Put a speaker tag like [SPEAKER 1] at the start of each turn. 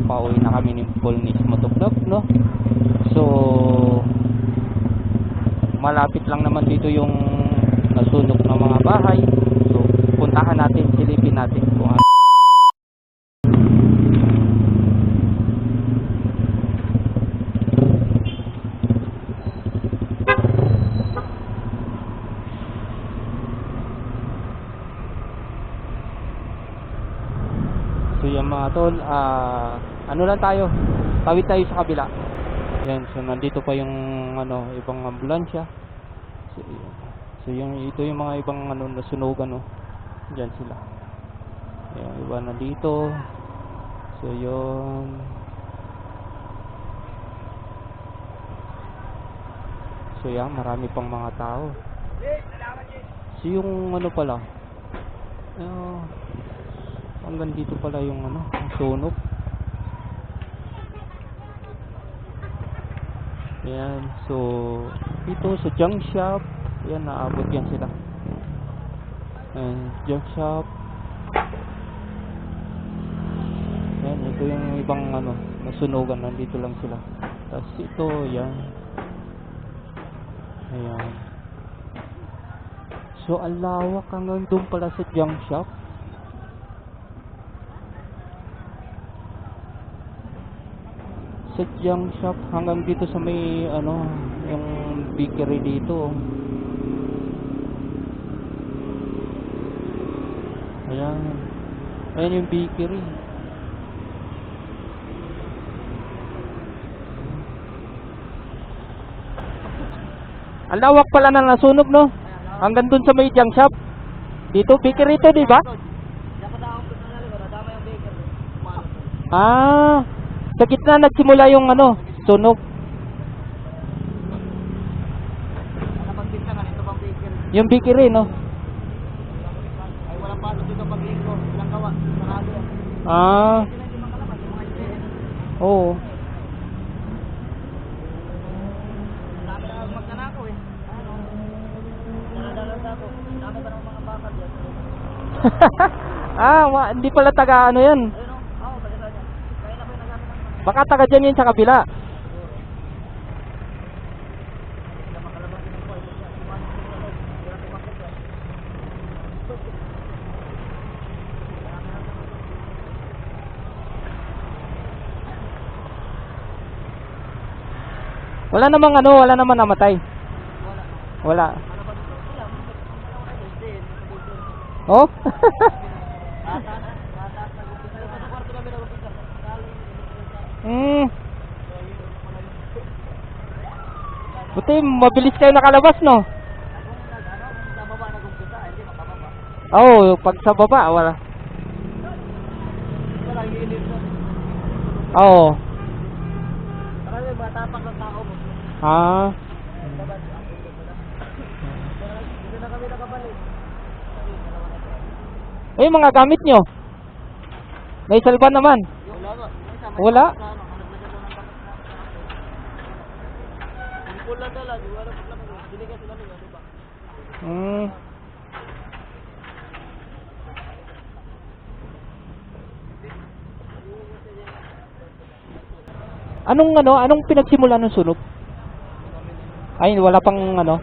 [SPEAKER 1] pauwi na kami ng Polnis Motovlog, no? So malapit lang naman dito yung nasunog ng mga bahay. So puntahan natin, silipin natin kung ano. So yan mga tol, ano lang tayo, tawid tayo sa kabila. Yan, so nandito pa yung ano, ibang ambulansya. So yung ito yung mga ibang ano nasunugan, no. Diyan sila. Yung iba nandito. So yun. So yan, marami pang mga tao. So yung ano pala, hanggang dito pala yung ano, ang sunog. Yan, so dito sa junk shop, yan, naabot yan sila. And junk shop. Yan, ito yung ibang ano, nasunugan, nandito lang sila. Tapos ito, yan. Ayan. So ang lawak hanggang doon pala sa junk shop. Sa junk shop hanggang dito sa may ano, yung bakery dito. Ayan. Ayan yung bakery. Ang lawak pala na nasunog, no? Hanggang dun sa may junk shop. Dito bakery to, di ba? Ah, sa gitna nagsimula yung ano, sunog. Yung bakery, no?
[SPEAKER 2] Ay, walang pasok dito pag linggo. Walang gawa. Sarado yan.
[SPEAKER 1] Ah, oo.
[SPEAKER 2] Dami na magnanakaw eh. Ano? Daladalanda ako. Dami ba ng mga bakal dyan?
[SPEAKER 1] Hindi pala taga ano yan.
[SPEAKER 2] Ayun o. Oo, pagkita dyan. Kaya na ba yung nagamit ng
[SPEAKER 1] Baka taga dyan yun sa kabila.
[SPEAKER 2] makalabang din po. Pumasok din sa loob. Hirap pumasok yan.
[SPEAKER 1] Wala namang ano, wala naman namatay. Wala.
[SPEAKER 2] Ano ba dito?
[SPEAKER 1] Oh?
[SPEAKER 2] Tataas na gumpisa. Ito sa kwarto kami na gumpisa.
[SPEAKER 1] Buti mabilis kayo nakalabas, no?
[SPEAKER 2] Sa baba na gumpisa. Hindi makababa.
[SPEAKER 1] Oo, pag sa baba, wala.
[SPEAKER 2] Wala hilip na.
[SPEAKER 1] Oo.
[SPEAKER 2] Marami matapak ng tao mo.
[SPEAKER 1] Ah.
[SPEAKER 2] Dito na kami nakabalik.
[SPEAKER 1] Eh, mga gamit nyo? May salban naman.
[SPEAKER 2] Wala nga.
[SPEAKER 1] Wala?
[SPEAKER 2] Pula dala, di wala pa lang. Binigyan sila nila, di ba?
[SPEAKER 1] Anong pinagsimula ng sunog? Ay, wala pang ano.